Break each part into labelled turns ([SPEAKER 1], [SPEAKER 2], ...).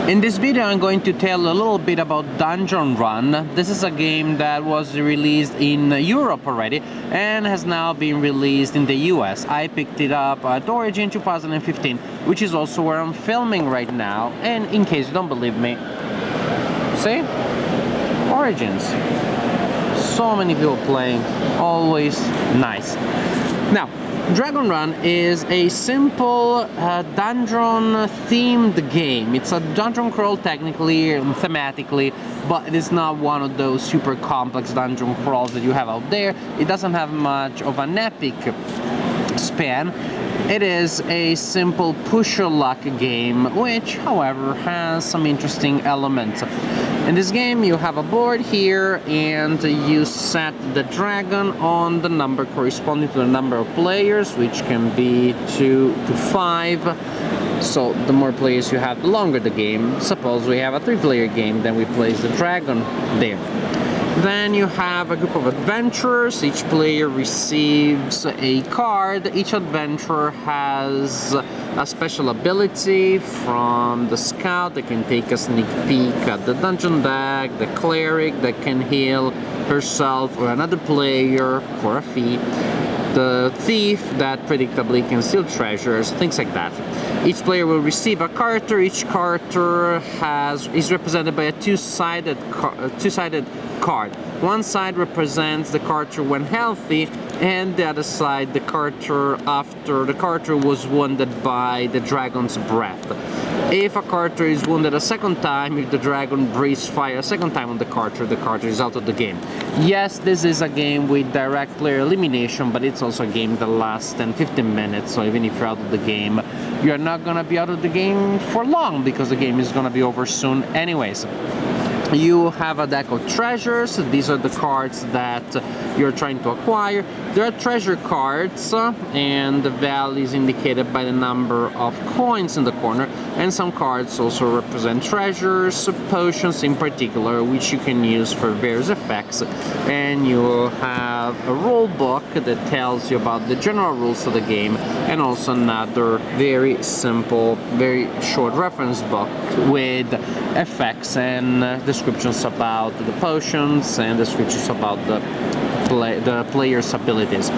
[SPEAKER 1] In this video I'm going to tell a little bit about Dungeon Run. This is a game that was released in Europe already and has now been released in the US. I picked it up at Origin 2015, which is also where I'm filming right now. And in case you don't believe me, see? Origins. So many people playing, always nice. Now, Dragon Run is a simple dungeon-themed game. It's a dungeon crawl technically and thematically, but it is not one of those super complex dungeon crawls that you have out there. It doesn't have much of an epic span. It is a simple push-your-luck game, which, however, has some interesting elements. In this game, you have a board here, and you set the dragon on the number corresponding to the number of players, which can be 2 to 5. So the more players you have, the longer the game. Suppose we have a 3-player game, then we place the dragon there. Then you have a group of adventurers. Each player receives a card. Each adventurer has a special ability. From the scout that can take a sneak peek at the dungeon deck, the cleric that can heal herself or another player for a fee, the thief that predictably can steal treasures, things like that. Each player will receive a character. Each character is represented by a two-sided card. One side represents the character when healthy, and the other side the character after the character was wounded by the dragon's breath. If a character is wounded a second time, if the dragon breathes fire a second time on the character is out of the game. Yes, this is a game with direct player elimination, but it's also a game that lasts 10-15 minutes, so even if you're out of the game, you're not gonna be out of the game for long, because the game is gonna be over soon anyways. You have a deck of treasures. These are the cards that you're trying to acquire. There are treasure cards, and the value is indicated by the number of coins in the corner. And some cards also represent treasures, potions in particular, which you can use for various effects. And you have a rule book that tells you about the general rules of the game, and also another very simple, very short reference book with effects and descriptions about the potions and descriptions about the player's abilities.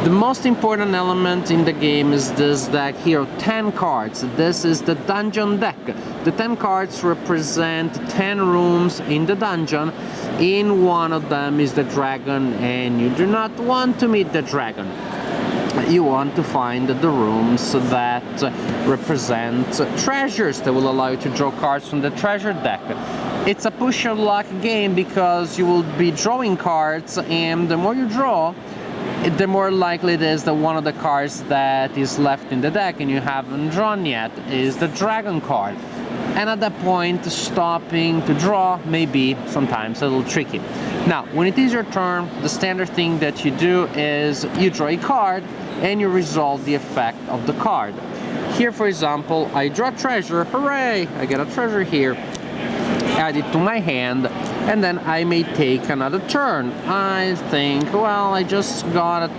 [SPEAKER 1] The most important element in the game is this deck here of 10 cards. This is the dungeon deck. The 10 cards represent 10 rooms in the dungeon. In one of them is the dragon, and you do not want to meet the dragon. You want to find the rooms that represent treasures that will allow you to draw cards from the treasure deck. It's a push your luck game because you will be drawing cards, and the more you draw, the more likely it is that one of the cards that is left in the deck and you haven't drawn yet is the dragon card. And at that point, stopping to draw may be sometimes a little tricky. Now, when it is your turn, the standard thing that you do is you draw a card and you resolve the effect of the card. Here, for example, I draw treasure. Hooray! I get a treasure here. Add it to my hand, and then I may take another turn. I think, well, I just got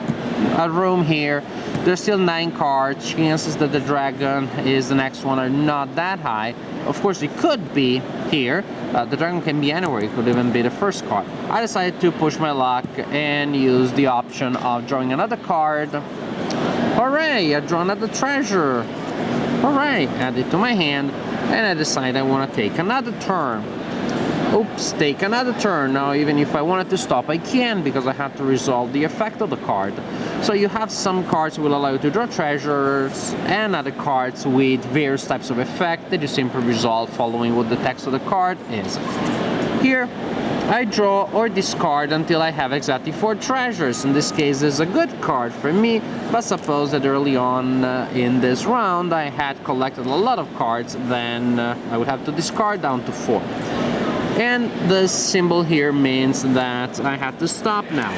[SPEAKER 1] a room here. There's still 9 cards. Chances that the dragon is the next one are not that high. Of course, it could be here. The dragon can be anywhere. It could even be the first card. I decided to push my luck and use the option of drawing another card. Hooray! I draw another treasure. Hooray! Add it to my hand, and I decide I want to take another turn. Oops, take another turn. Now, even if I wanted to stop, I can, because I have to resolve the effect of the card. So you have some cards that will allow you to draw treasures, and other cards with various types of effect that you simply resolve following what the text of the card is. Here, I draw or discard until I have exactly 4 treasures. In this case, it's a good card for me, but suppose that early on in this round I had collected a lot of cards, then I would have to discard down to 4. And this symbol here means that I have to stop now.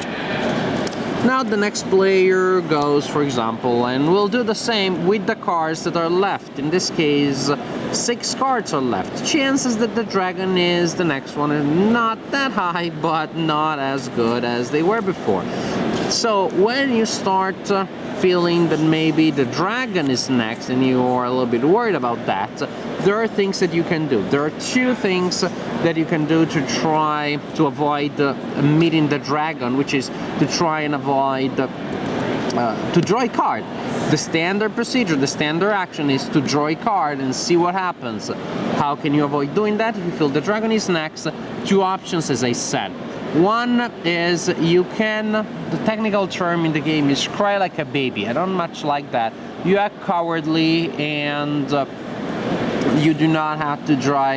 [SPEAKER 1] Now the next player goes, for example, and we'll do the same with the cards that are left. In this case, 6 cards are left. Chances that the dragon is the next one are not that high, but not as good as they were before. So when you start feeling that maybe the dragon is next and you are a little bit worried about that, there are things that you can do. There are two things that you can do to try to avoid meeting the dragon, which is to try and avoid to draw a card. The standard procedure, the standard action is to draw a card and see what happens. How can you avoid doing that? If you feel the dragon is next, two options, as I said. One is you can, the technical term in the game is cry like a baby. I don't much like that. You act cowardly and you do not have to draw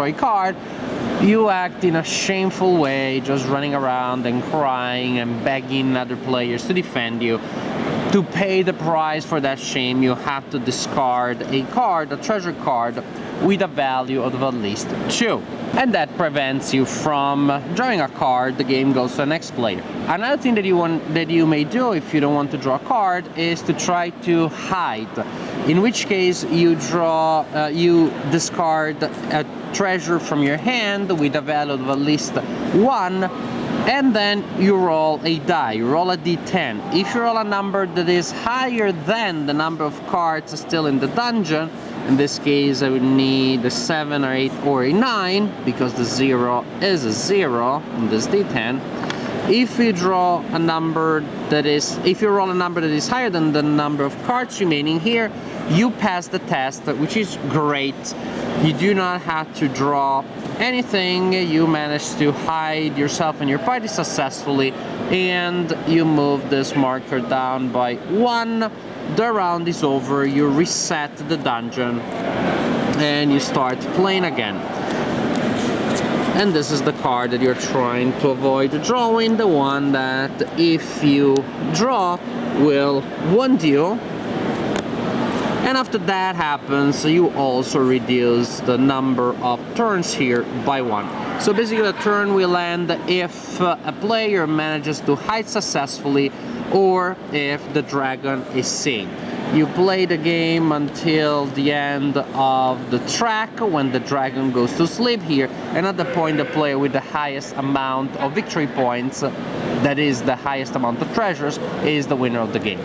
[SPEAKER 1] a card. You act in a shameful way, just running around and crying and begging other players to defend you. To pay the price for that shame, you have to discard a card, a treasure card, with a value of at least 2. And that prevents you from drawing a card. The game goes to the next player. Another thing that you may do if you don't want to draw a card is to try to hide. In which case you discard a treasure from your hand with a value of at least 1, and then you roll a die. You roll a d10. If you roll a number that is higher than the number of cards still in the dungeon, in this case I would need a 7 or 8 or a 9, because the 0 is a 0 on this d10. If you roll a number that is higher than the number of cards remaining here, you pass the test, which is great. You do not have to draw anything. You manage to hide yourself and your party successfully, and you move this marker down by 1. The round is over. You reset the dungeon and you start playing again. And this is the card that you're trying to avoid drawing, the one that if you draw will wound you. And after that happens, you also reduce the number of turns here by 1. So basically the turn will end if a player manages to hide successfully or if the dragon is seen. You play the game until the end of the track, when the dragon goes to sleep here, and at the point the player with the highest amount of victory points, that is the highest amount of treasures, is the winner of the game.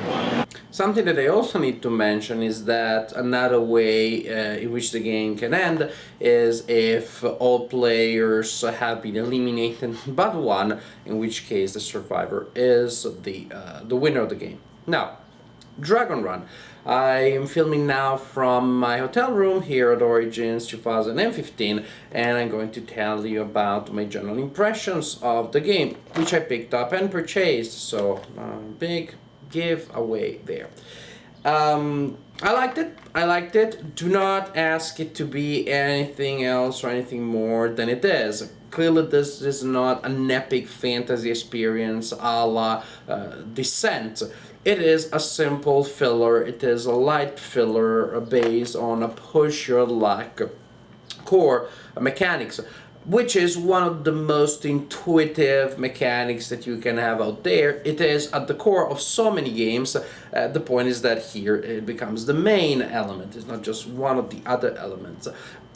[SPEAKER 1] Something that I also need to mention is that another way in which the game can end is if all players have been eliminated but one, in which case the survivor is the winner of the game. Now, Dragon Run. I am filming now from my hotel room here at Origins 2015, and I'm going to tell you about my general impressions of the game, which I picked up and purchased, so big giveaway there. I liked it. Do not ask it to be anything else or anything more than it is. Clearly this is not an epic fantasy experience a la Descent. It is a simple filler. It is a light filler based on a push your luck core mechanics, which is one of the most intuitive mechanics that you can have out there. It is at the core of so many games. The point is that here it becomes the main element. It's not just one of the other elements,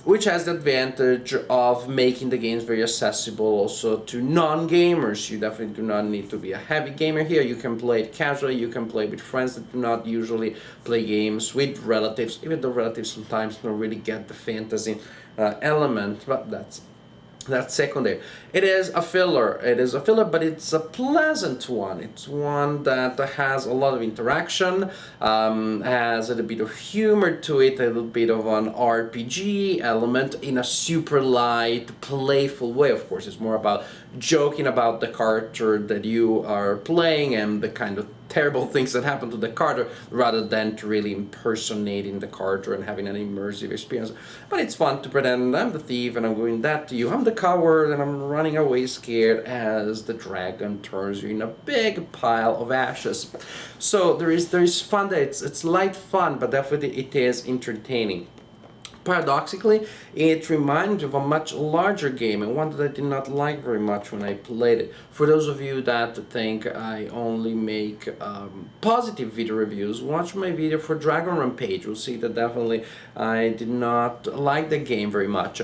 [SPEAKER 1] which has the advantage of making the games very accessible also to non-gamers. You definitely do not need to be a heavy gamer here. You can play it casually, you can play with friends that do not usually play games, with relatives, even though relatives sometimes don't really get the fantasy element, but that's secondary. It is a filler, but it's a pleasant one. It's one that has a lot of interaction, has a little bit of humor to it, a little bit of an RPG element in a super light, playful way. Of course, it's more about joking about the character that you are playing and the kind of terrible things that happen to the character, rather than to really impersonating the character and having an immersive experience. But it's fun to pretend I'm the thief and I'm doing that to you. I'm the coward and I'm running away scared as the dragon turns you in a big pile of ashes. So there is fun there. It's light fun, but definitely it is entertaining. Paradoxically, it reminds me of a much larger game, and one that I did not like very much when I played it. For those of you that think I only make positive video reviews, watch my video for Dragon Rampage. You'll see that definitely I did not like the game very much.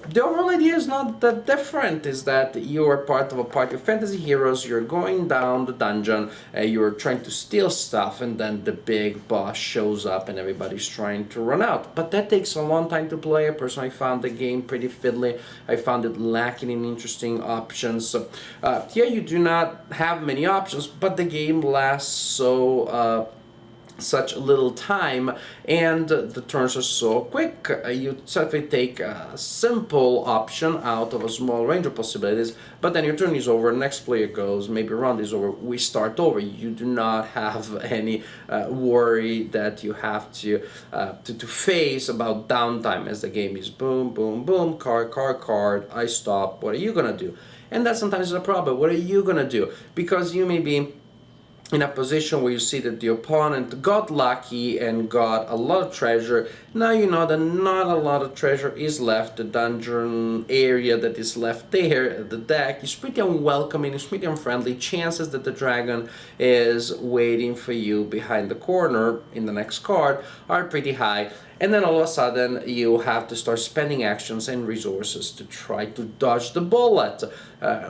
[SPEAKER 1] The overall idea is not that different, is that you are part of a party of fantasy heroes, you're going down the dungeon, you're trying to steal stuff, and then the big boss shows up and everybody's trying to run out. But that takes a long time to play. I personally found the game pretty fiddly. I found it lacking in interesting options. Here you do not have many options, but the game lasts such little time, and the turns are so quick. You suddenly take a simple option out of a small range of possibilities, but then your turn is over, next player goes, maybe a round is over, we start over. You do not have any worry that you have to face about downtime, as the game is boom, boom, boom, card, I stop, what are you gonna do? And that sometimes is a problem. What are you gonna do? Because you may be in a position where you see that the opponent got lucky and got a lot of treasure. Now you know that not a lot of treasure is left. The dungeon area that is left there, the deck, is pretty unwelcoming, it's pretty unfriendly. Chances that the dragon is waiting for you behind the corner in the next card are pretty high. And then all of a sudden you have to start spending actions and resources to try to dodge the bullet,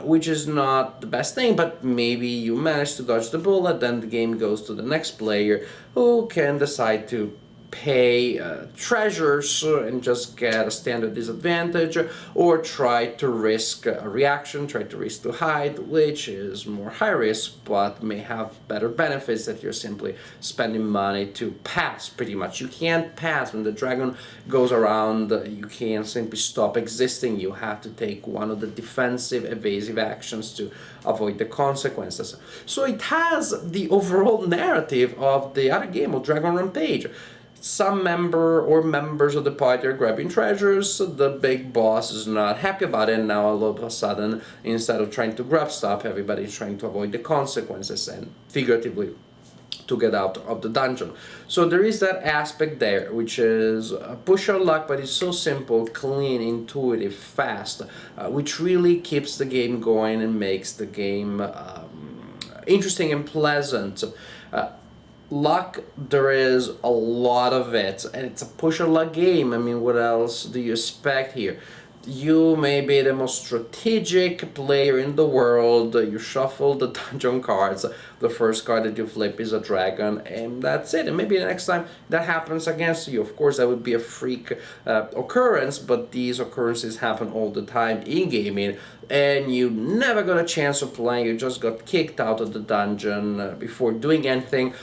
[SPEAKER 1] which is not the best thing, but maybe you manage to dodge the bullet, then the game goes to the next player, who can decide to pay treasures and just get a standard disadvantage, or try to risk a reaction, try to risk to hide, which is more high risk but may have better benefits that you're simply spending money to pass. Pretty much you can't pass when the dragon goes around. You can't simply stop existing. You have to take one of the defensive evasive actions to avoid the consequences. So it has the overall narrative of the other game of Dragon Rampage. Some member or members of the party are grabbing treasures, so the big boss is not happy about it, and now all of a sudden, instead of trying to grab stuff, everybody's trying to avoid the consequences and figuratively to get out of the dungeon. So there is that aspect there, which is push your luck, but it's so simple, clean, intuitive, fast, which really keeps the game going and makes the game interesting and pleasant. Luck, there is a lot of it, and it's a push your luck game. I mean, what else do you expect here? You may be the most strategic player in the world. You shuffle the dungeon cards. The first card that you flip is a dragon, and that's it. And maybe the next time that happens against you. Of course, that would be a freak occurrence, but these occurrences happen all the time in gaming, and you never got a chance of playing. You just got kicked out of the dungeon before doing anything.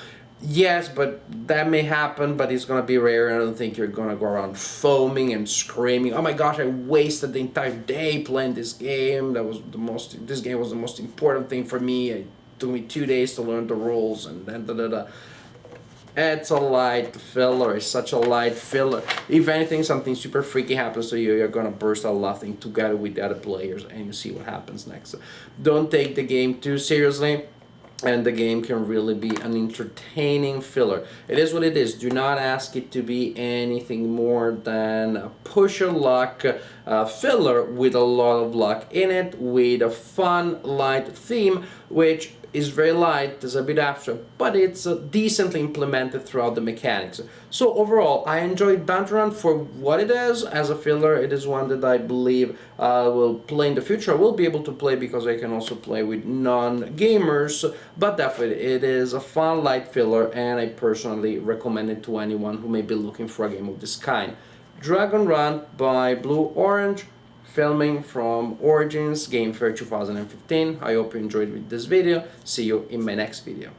[SPEAKER 1] Yes, but that may happen, but it's gonna be rare, and I don't think you're gonna go around foaming and screaming, oh my gosh, I wasted the entire day playing this game. This game was the most important thing for me. It took me 2 days to learn the rules, and then It's a light filler. It's such a light filler. If anything, something super freaky happens to you, you're gonna burst out laughing together with the other players, and you see what happens next. Don't take the game too seriously, and the game can really be an entertaining filler. It is what it is. Do not ask it to be anything more than a push your luck filler with a lot of luck in it, with a fun, light theme, which is very light, there's a bit abstract, but it's decently implemented throughout the mechanics. So overall, I enjoyed Dungeon Run for what it is. As a filler, it is one that I believe will play in the future. I will be able to play because I can also play with non-gamers, but definitely it is a fun, light filler, and I personally recommend it to anyone who may be looking for a game of this kind. Dragon Run by Blue Orange, filming from Origins Game Fair 2015. I hope you enjoyed with this video. See you in my next video.